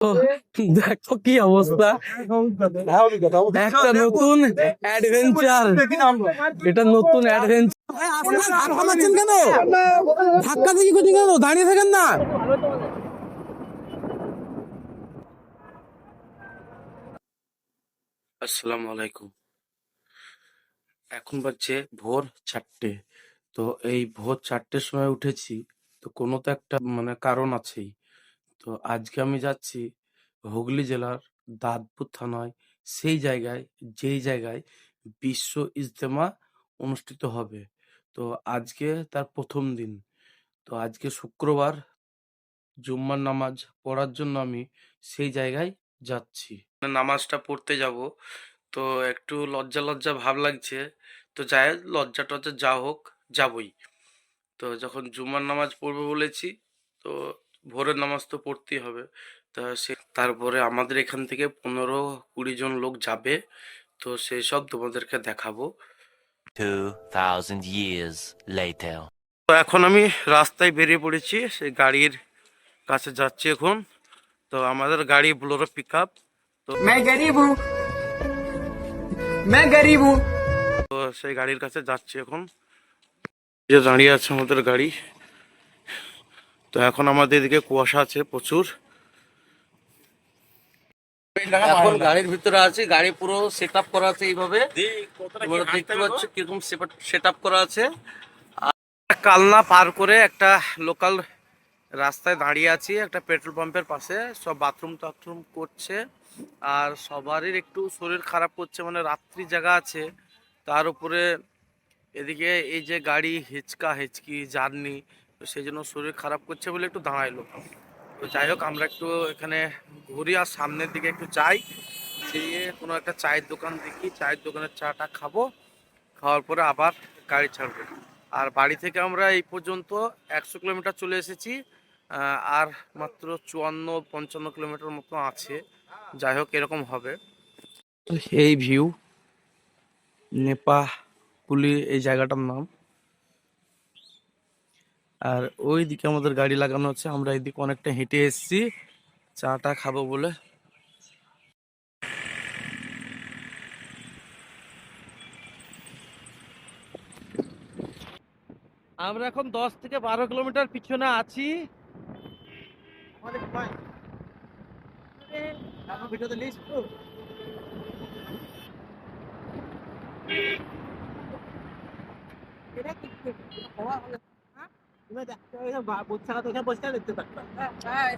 তো দেখো কি অবস্থা, একটা নতুন অ্যাডভেঞ্চার, এটা নতুন অ্যাডভেঞ্চার। থামাচ্ছেন কেন? ধাক্কা দিয়ে করছেন কেন? দাঁড়িয়ে থাকেন না। আসসালামু আলাইকুম। এখন বাজছে ভোর 4টে। তো এই ভোর 4টের সময় উঠেছি, তো কোনো তো একটা কারণ আছেই। তো আজকে আমি যাচ্ছি হুগলি জেলার দাঁতপুর থানায়, সেই জায়গায় যেই জায়গায় বিশ্ব ইজতেমা অনুষ্ঠিত হবে। তো আজকে তার প্রথম দিন। তো আজকে শুক্রবার, জুম্মার নামাজ পড়ার জন্য আমি সেই জায়গায় যাচ্ছি। নামাজটা পড়তে যাব, তো একটু লজ্জা লজ্জা ভাব লাগছে। তো যাই হোক, লজ্জা টজ্জা যা হোক, যাবই। তো যখন জুমার নামাজ পড়বো বলেছি, তো ভোরের নামাজ তো পড়তেই হবে। তা তারপরে আমাদের এখান থেকে 15-20 জন লোক যাবে, তো সেই সব তোমাদেরকে দেখাবো। 2000 years later. তো এখন আমি রাস্তায় বেরিয়ে পড়েছি, সেই গাড়ির কাছে যাচ্ছি এখন। তো আমাদের গাড়ি বোলেরো পিক আপ। তো मैं गरीब हूँ मैं गरीब हूँ। তো সেই গাড়ির কাছে যাচ্ছি এখন, যে দাঁড়িয়ে আছে আমাদের গাড়ি। তো এখন আমাদের এদিকে কুয়াশা আছে প্রচুর। এখন গাড়ির ভিতরে আছি, গাড়ি পুরো সেট আপ করা আছে এইভাবে, তোমরা দেখতে পাচ্ছ কিরকম সেট আপ করা আছে। আর কালনা পার করে একটা লোকাল রাস্তায় দাঁড়িয়ে আছি, একটা পেট্রোল পাম্পের পাশে। সব বাথরুম টাথরুম করছে, আর সবারই একটু শরীর খারাপ করছে, রাত্রি জায়গা আছে। তার উপরে এদিকে এই যে গাড়ি হেচকা হেচকি জার্নি, তো সেই জন্য শরীর খারাপ করছে বলে একটু দাঁড়াইলো। তো যাই হোক, আমরা একটু এখানে ঘুরি আর সামনের দিকে একটু যাই, যেয়ে কোনো একটা চায়ের দোকান দেখি, চায়ের দোকানের চাটা খাবো, খাওয়ার পরে আবার গাড়ি ছাড়বো। আর বাড়ি থেকে আমরা এই পর্যন্ত 100 কিলোমিটার চলে এসেছি, আর মাত্র 54-55 কিলোমিটার মতো আছে। যাই হোক, এরকম হবে। এই ভিউ, নেপা কুলি এই জায়গাটার নাম। আর ওই দিকে আমাদের গাড়ি লাগানো আছে, আমরা এইদিকে অনেকটা হেঁটে এসেছি চাটা খাবো বলে। আমরা এখন 10 থেকে 12 কিলোমিটার পিছনে আছি।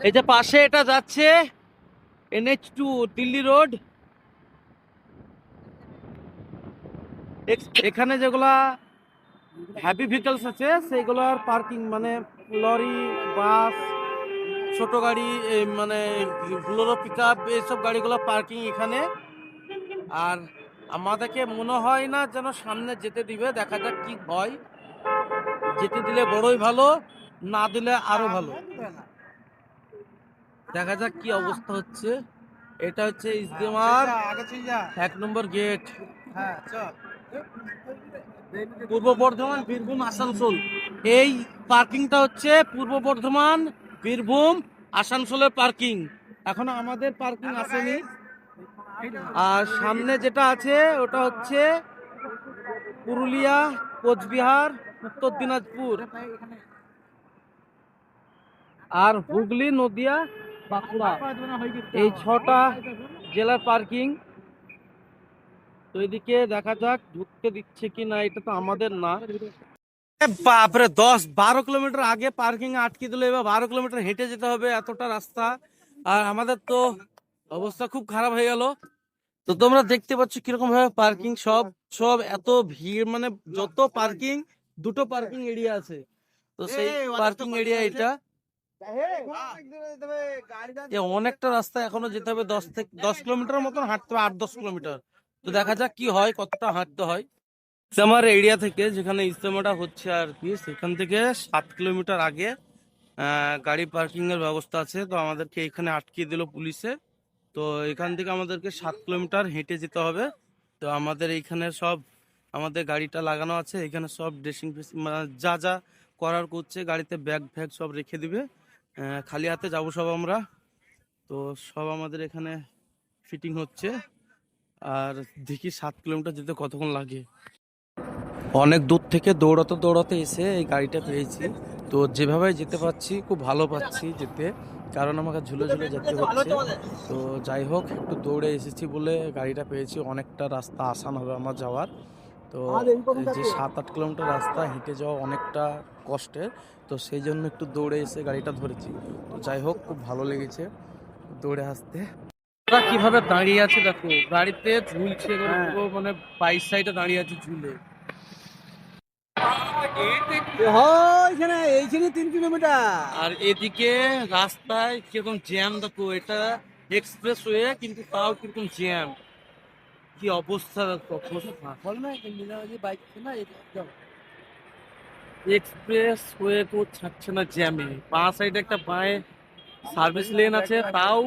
এই যে পাশে এটা যাচ্ছে NH2 দিল্লি রোড। এখানে যেগুলা হ্যাভি ভেহিকলস আছে সেইগুলোর পার্কিং, লরি, বাস, ছোট গাড়ি, বোলেরো পিক আপ, এইসব গাড়িগুলো পার্কিং এখানে। আর আমাদেরকে মনে হয় না যেন সামনে যেতে দিবে, দেখা যাক কি হয়। যেতে দিলে বড়ই ভালো, না দিলে আরো ভালো। দেখা যাক কি অবস্থা হচ্ছে। এটা হচ্ছে ইজতেমার 1 নম্বর গেট, পূর্ব বর্ধমান, বীরভূম, আসানসোল। এই পার্কিংটা হচ্ছে পূর্ব বর্ধমান, বীরভূম, আসানসোলের পার্কিং। এখনো আমাদের পার্কিং আসেনি। আর সামনে যেটা আছে ওটা হচ্ছে পুরুলিয়া, কোচবিহার, উত্তর দিনাজপুর, আর হুগলি, নদিয়া, বাঁকুড়া, এই 6টা জেলার পার্কিং। তো এদিকে দেখা যাক ঢুকতে দিচ্ছে কি না, এটা তো আমাদের না। বাপরে, 10-12 কিলোমিটার আগে পার্কিং আটকে দিল, এবার 12 কিলোমিটার হেঁটে যেতে হবে, এতটা রাস্তা। আর আমাদের তো অবস্থা খুব খারাপ হয়ে গেল। তো তোমরা দেখতে পাচ্ছ কিরকম ভাবে পার্কিং, সব সব এত ভিড়, যত পার্কিং, দুটো পার্কিং এরিয়া আছে। তো সেই পার্কিং এরিয়া এটা, অনেকটা রাস্তা এখনো যেতে হবে, 10 কিলোমিটার মতন হাঁটতে হবে, 8-10 কিলোমিটার। তো দেখা যাক কি হয়, কতটা হাঁটতে হয়। আমার এরিয়া থেকে, যেখানে ইজতেমাটা হচ্ছে আর কি, সেখান থেকে 7 কিলোমিটার আগে গাড়ি পার্কিং এর ব্যবস্থা আছে। তো আমাদেরকে এখানে আটকে দিল পুলিশে। তো এখান থেকে আমাদেরকে 7 কিলোমিটার হেঁটে যেতে হবে। তো আমাদের এইখানে সব, আমাদের গাড়িটা লাগানো আছে এখানে, সব ড্রেসিং ফেসিং যা যা করার করছে, গাড়িতে ব্যাগ ফ্যাগ সব রেখে দিবে। খালি হাতে যাবো সব আমরা। তো তো সব আমাদের এখানে ফিটিং হচ্ছে। আর দেখি 7 কিলোমিটার যেতে কতক্ষণ লাগে। অনেক দূর থেকে দৌড়াতে দৌড়াতে এসে এই গাড়িটা পেয়েছি। তো যেভাবে যেতে পারছি খুব ভালো পাচ্ছি যেতে, কারণ আমাকে ঝুলে ঝুলে যেতে হচ্ছে। তো যাই হোক, একটু দৌড়ে এসেছি বলে গাড়িটা পেয়েছি, অনেকটা রাস্তা আসান হবে আমার যাওয়ার। তো এই যে 7-8 কিলোমিটার রাস্তা হেঁটে যাওয়া অনেকটা কষ্টের, তো সেই জন্য একটু দৌড়ে এসে গাড়িটা ধরেছি। তো যাই হোক, খুব ভালো লেগেছে দৌড়ে আসতে। কিভাবে দাঁড়িয়ে আছে দেখো, গাড়িতে ঝুলছে পুরো, মানে 22 সাইডে দাঁড়িয়ে আছে ঝুলে। এইখানে 3 কিলোমিটার। আর এদিকে রাস্তায় কিরকম জ্যাম দেখো, এটা এক্সপ্রেস ওয়ে কিন্তু তাও কিরকম জ্যাম, কি অবস্থা দেখো, এক্সপ্রেস ওয়ে তো ছাড়ছে না জ্যামে। বাঁ সাইডে একটা বাঁয়ে সার্ভিস লেন আছে, তাও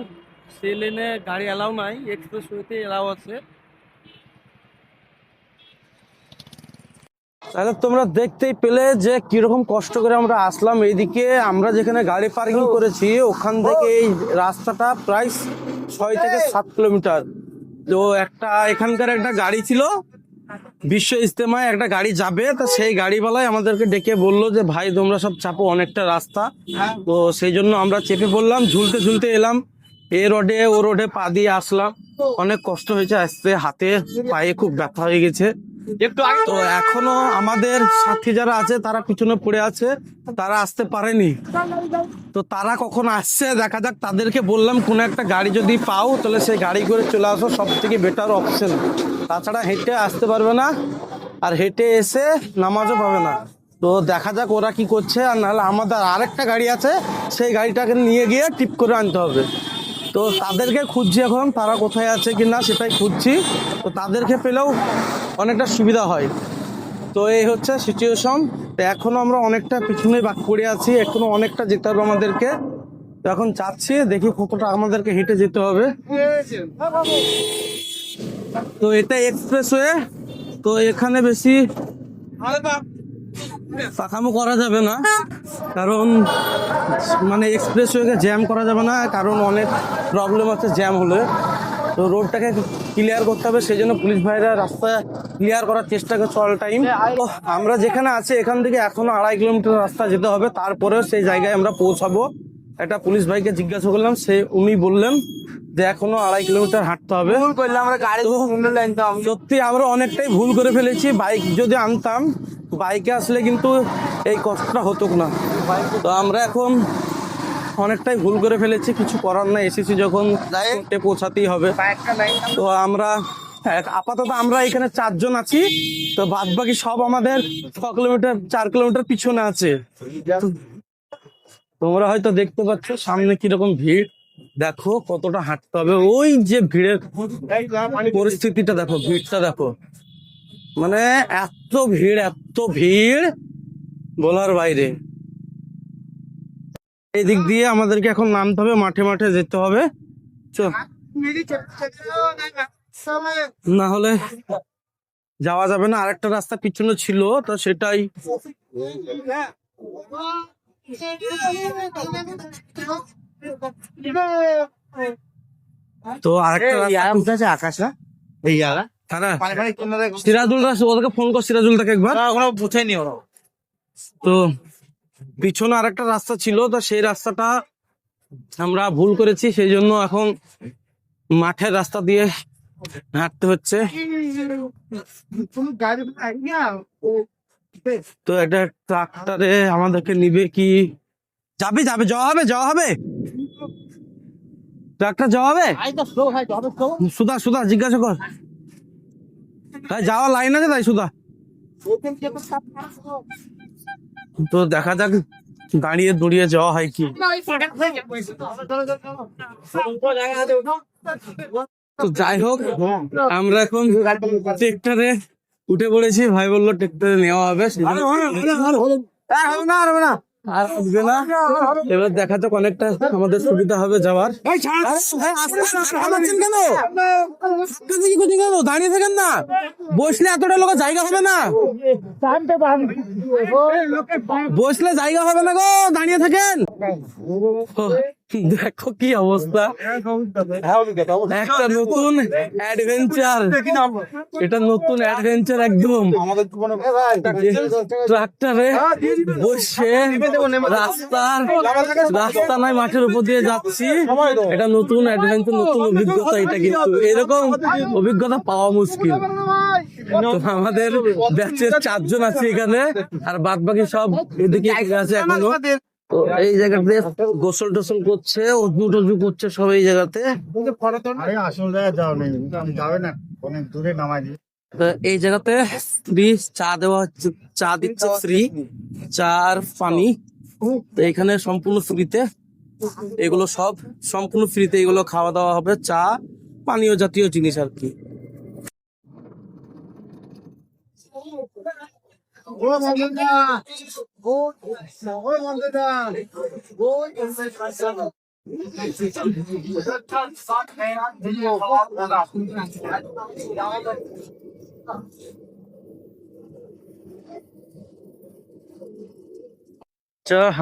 সে লেনে গাড়ি এলাও নাই, এক্সপ্রেস ওয়েতে এলাও আছে। তাহলে তোমরা দেখতেই পেলে যে কিরকম কষ্ট করে আমরা আসলাম। এইদিকে আমরা যেখানে গাড়ি পার্কিং করেছি ওখান থেকে এই রাস্তাটা প্রায় 6 থেকে 7 কিলোমিটার। তো এখানকার একটা গাড়ি ছিল, বিশ্ব ইজতেমায় একটা গাড়ি যাবে, তো সেই গাড়িওয়ালাই আমাদেরকে ডেকে বললো যে ভাই তোমরা সব চাপো, অনেকটা রাস্তা। তো সেই জন্য আমরা চেপে পড়লাম, ঝুলতে ঝুলতে এলাম, এ রোডে ও রোডে পা দিয়ে আসলাম। অনেক কষ্ট হয়েছে আসতে, হাতে পায়ে খুব ব্যথা হয়ে গেছে। তো এখনো আমাদের সাথী যারা আছে তারা পিছনে পড়ে আছে, তারা আসতে পারেনি। তো তারা কখন আসছে দেখা যাক। তাদেরকে বললাম কোনো একটা গাড়ি যদি পাও তাহলে সেই গাড়ি করে চলে আসো, সব থেকে বেটার অপশন। তাছাড়া হেঁটে আসতে পারবে না, আর হেঁটে এসে নামাজও পাবে না। তো দেখা যাক ওরা কি করছে। আর নাহলে আমাদের আরেকটা গাড়ি আছে, সেই গাড়িটাকে নিয়ে গিয়ে টিপ করে আনতে হবে। তো তাদেরকে খুঁজছি এখন, তারা কোথায় আছে কিনা সেটাই খুঁজছি। তো তাদেরকে পেলেও অনেকটা সুবিধা হয়। তো এই হচ্ছে সিচুয়েশন। তো এখনো আমরা অনেকটা পিছনে বাক পড়ে আছি, এখনো অনেকটা যেতে হবে আমাদেরকে। তো এখন যাচ্ছি, দেখি কতটা আমাদেরকে হেঁটে যেতে হবে। তো এটা এক্সপ্রেসওয়ে, তো এখানে বেশি পাকামো করা যাবে না, কারণ মানে এক্সপ্রেসওয়েকে জ্যাম করা যাবে না, কারণ অনেক প্রবলেম আছে জ্যাম হলে। তো রোডটাকে ক্লিয়ার করতে হবে, সেই জন্য পুলিশ ভাইরা রাস্তা ক্লিয়ার করার চেষ্টা করছে অল টাইম। আমরা যেখানে আছি এখান থেকে এখনো 2.5 কিলোমিটার রাস্তা যেতে হবে, তারপরেও সেই জায়গায় আমরা পৌঁছাবো। একটা পুলিশ ভাইকে জিজ্ঞাসা করলাম, উনি বললেন যে এখনো 2.5 কিলোমিটার হাঁটতে হবে। সত্যি আমরা অনেকটাই ভুল করে ফেলেছি। বাইক যদি আনতাম, বাইকে আসলে কিন্তু এই কষ্টটা হতো না। তো আমরা এখন অনেকটাই ভুল করে ফেলেছি, কিছু করার নাই, এসেছি যখন পৌঁছাতেই হবে। তো আমরা আপাতত আমরা এখানে 4 জন আছি, তো বাদ বাকি সব আমাদের 6 কিলোমিটার 4 কিলোমিটার পিছনে আছে। তোমরা হয়তো দেখতে পাচ্ছ সামনে কিরকম ভিড়, দেখো কতটা হাঁটতে হবে। ওই যে ভিড়ের পরিস্থিতিটা দেখো, ভিড়টা দেখো, মানে এত ভিড় বলার বাইরে। এই দিক দিয়ে আমাদেরকে এখন নামতে হবে, মাঠে মাঠে যেতে হবে। না হলে যাওয়া যাবে না। আরেকটা রাস্তা পিছনে ছিল, তো সেটাই। তো আরেকটা আছে আকাশ না, এই জায়গা সিরাজুল ওদেরকে ফোন কর, সিরাজুলটাকে একবার বুঝাই নি ওরা। তো পিছনে আরেকটা রাস্তা ছিল, তো সেই রাস্তাটা আমরা ভুল করেছি, সেই জন্য এখন মাঠের রাস্তা দিয়ে হাঁটতে হচ্ছে। তো একটা ট্রাক্টরে আমাদেরকে নিবে কি, যাওয়া হবে ট্রাক্টর যাওয়া হবে। সুধা জিজ্ঞাসা কর, তাই যাওয়ার লাইন আছে তাই সুধা। তো দেখা যাক দাঁড়িয়ে দৌড়িয়ে যাওয়া হয় কি। তো যাই হোক, আমরা এখন ট্রেক্টরে উঠে পড়েছি। ভাই বললো ট্রেক্টরে নেওয়া হবে, আর আসবে না। এবার দেখা যাক, অনেকটা আমাদের সুবিধা হবে যাওয়ার। কেন দাঁড়িয়ে থাকেন না, বসলে এতটা লোকের জায়গা হবে না, বসলে জায়গা হবে না গো, দাঁড়িয়ে থাকেন। দেখো কি অবস্থা, একটা নতুন অ্যাডভেঞ্চার, এটা নতুন অ্যাডভেঞ্চার একদম। ট্রাক্টরে বসে রাস্তা নয় মাঠের উপর দিয়ে যাচ্ছি, এটা নতুন অ্যাডভেঞ্চার, নতুন অভিজ্ঞতা। এটা কিন্তু এরকম অভিজ্ঞতা পাওয়া মুশকিল। তো আমাদের ব্যাচের 4 জন আছে এখানে, আর বাদ বাকি সব এদিকে আছে এখনো। তো এই জায়গাতে গোসল টোসল করছে, উজু টজু করছে সব এই জায়গাতে। তো এই জায়গাতে ফ্রি চা দেওয়া হচ্ছে, চা দিচ্ছে ফ্রি, চা আর পানি। তো এখানে সম্পূর্ণ ফ্রিতে এগুলো সব, সম্পূর্ণ ফ্রিতে এগুলো খাওয়া দাওয়া হবে, চা পানীয় জাতীয় জিনিস আর কি।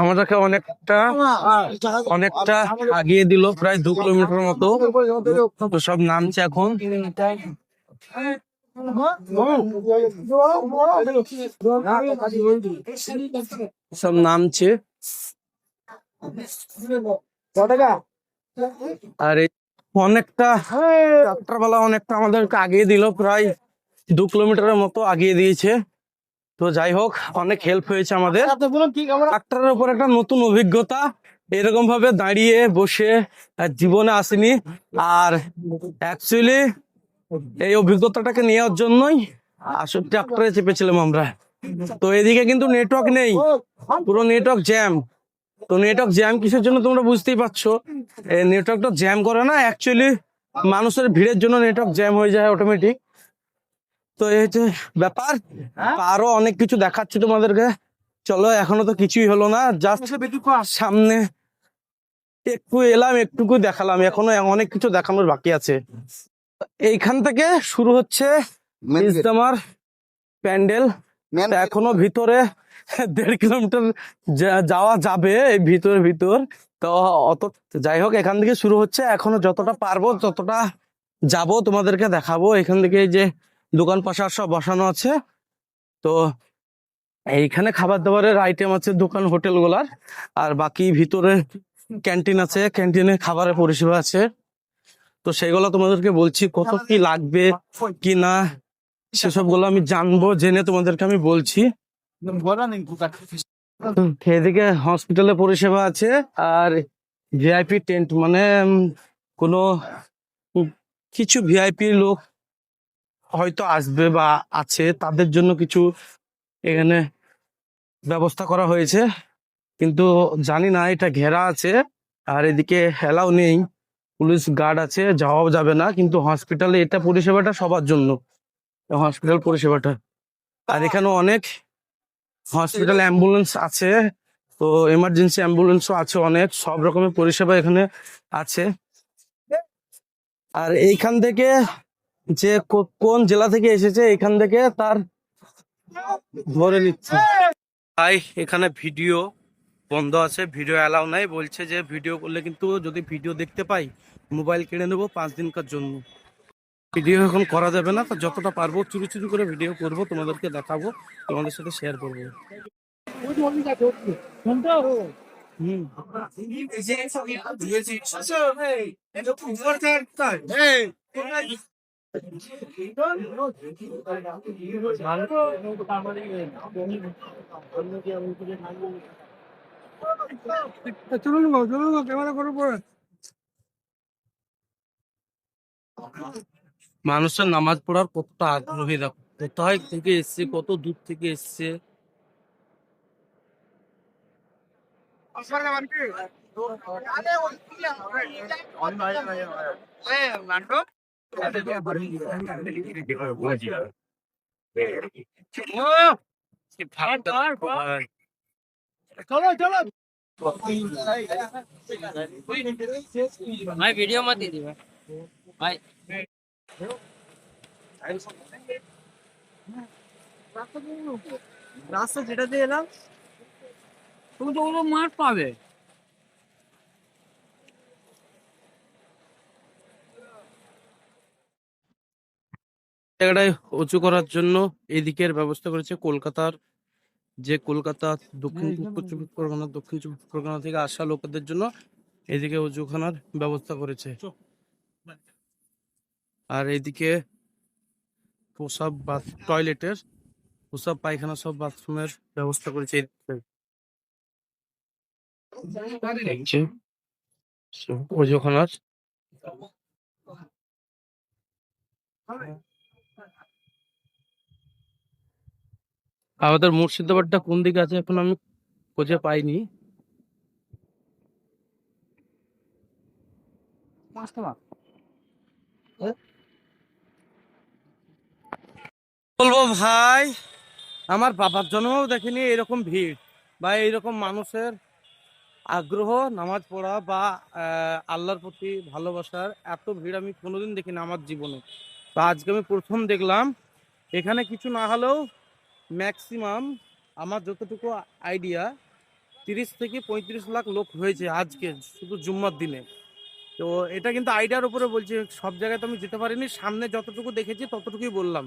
আমাদেরকে অনেকটা অনেকটা আগিয়ে দিল, প্রায় 2 কিলোমিটার মতো। তো সব নামছে এখন। সব নামছে, আর অনেকটা যাত্রাপালা অনেকটা আমাদেরকে আগিয়ে দিল, প্রায় 2 কিলোমিটারের মতো আগিয়ে দিয়েছে। তো যাই হোক, অনেক হেল্প হয়েছে আমাদের। ট্রাক্টরের উপর একটা নতুন অভিজ্ঞতা, এরকম ভাবে দাঁড়িয়ে বসে জীবনে আসেনি। আর অ্যাকচুয়ালি এই অভিজ্ঞতাটাকে নেওয়ার জন্যই আসলে ট্রাক্টরে চেপেছিলাম আমরা। তো এদিকে কিন্তু নেটওয়ার্ক নেই, পুরো নেটওয়ার্ক জ্যাম। তো নেটওয়ার্ক জ্যাম কিসের জন্য তোমরা বুঝতেই পারছো। এই নেটওয়ার্কটা জ্যাম করে না, অ্যাকচুয়ালি মানুষের ভিড়ের জন্য নেটওয়ার্ক জ্যাম হয়ে যায় অটোমেটিক। তো এই যে ব্যাপার, আরো অনেক কিছু দেখাচ্ছি তোমাদেরকে। চলো, এখনো তো কিছুই হলো না, জাস্ট সামনে একটু এলাম, একটুকু দেখালাম, এখনো অনেক কিছু দেখানোর বাকি আছে। এইখান থেকে শুরু হচ্ছে ইজতেমার প্যান্ডেল। তা এখনো ভিতরে 1.5 কিলোমিটার যাওয়া যাবে এই ভিতর। তো অত, যাই হোক, এখান থেকে শুরু হচ্ছে, এখনো যতটা পারবো ততটা যাব, তোমাদেরকে দেখাবো। এখান থেকে এই যে দোকান পাশার সব বসানো আছে। তো এইখানে খাবার দাবারের আইটেম আছে দোকান হোটেল গুলার, আর বাকি ভিতরে ক্যান্টিন আছে, ক্যান্টিনে খাবারের পরিষেবা আছে। তো সেগুলো তোমাদেরকে বলছি, কত কি লাগবে কি না সেসব গুলো আমি জানবো, জেনে তোমাদেরকে আমি বলছি। এদিকে হসপিটালের পরিষেবা আছে, আর ভিআইপি টেন্ট, মানে কোনো কিছু ভিআইপি লোক হয়তো আসবে বা আছে, তাদের জন্য কিছু এখানে ব্যবস্থা করা হয়েছে। কিন্তু জানি না, এটা ঘেরা আছে, আর এদিকে হেলাও নেই, পুলিশ গার্ড আছে, যাওয়াও যাবে না। কিন্তু হসপিটালে এটা পরিষেবাটা সবার জন্য, হসপিটাল পরিষেবাটা। আর এখানে অনেক হসপিটাল অ্যাম্বুলেন্স আছে, তো এমার্জেন্সি অ্যাম্বুলেন্সও আছে অনেক, সব রকমের পরিষেবা এখানে আছে। আর এইখান থেকে যে কোন জেলা থেকে এসেছে, এখান থেকে তার ধরে নিচ্ছে। তাই এখানে ভিডিও বন্ধ আছে, ভিডিও অ্যালাউ নাই, বলছে যে ভিডিও করলে কিন্তু, যদি ভিডিও দেখতে পাই মোবাইল কিনে নেবো 5 দিনকার জন্য। ভিডিও এখন করা যাবে না, তো যতটা পারবো চুরি চুরি করে ভিডিও করব, তোমাদেরকে দেখাবো, তোমাদের সাথে শেয়ার করবো। মানুষের নামাজ পড়ার কতটা আগ্রহী, দেখো কোথায় থেকে এসছে, কত দূর থেকে এসছে। भाई वीडियो मत दीजिए भाई। রাস্তা যেটা দিয়ে এলাম তুমি তো ওগুলো মার পাবে। জায়গাটায় উঁচু করার জন্য এদিকের ব্যবস্থা করেছে কলকাতার, যে কলকাতা দক্ষিণ উত্তর চব্বিশ পরগনা, দক্ষিণ চব্বিশ পরগনা থেকে আসা লোকেদের জন্য এদিকে উঁচুখানার ব্যবস্থা করেছে। আর এদিকে প্রসাব টয়লেটের, প্রসাব পায়খানা সব বাথরুমের ব্যবস্থা করেছে এদিকে। ওজোখানার আমাদের মুর্শিদাবাদটা কোন দিকে আছে এখন আমি খুঁজে পাইনি। বলবো ভাই, আমার বাবার জন্মও দেখিনি এরকম ভিড় বা এইরকম মানুষের আগ্রহ নামাজ পড়া বা আল্লাহর প্রতি ভালোবাসার এত ভিড় আমি কোনোদিন দেখিনি আমার জীবনে। তো আজকে আমি প্রথম দেখলাম। এখানে কিছু না হলেও ম্যাক্সিমাম আমার যতটুকু আইডিয়া 30 থেকে 35 লাখ লোক হয়েছে আজকে শুধু জুম্মার দিনে। তো এটা কিন্তু আইডিয়ার উপরে বলছি, সব জায়গায় তো আমি যেতে পারিনি, সামনে যতটুকু দেখেছি ততটুকুই বললাম।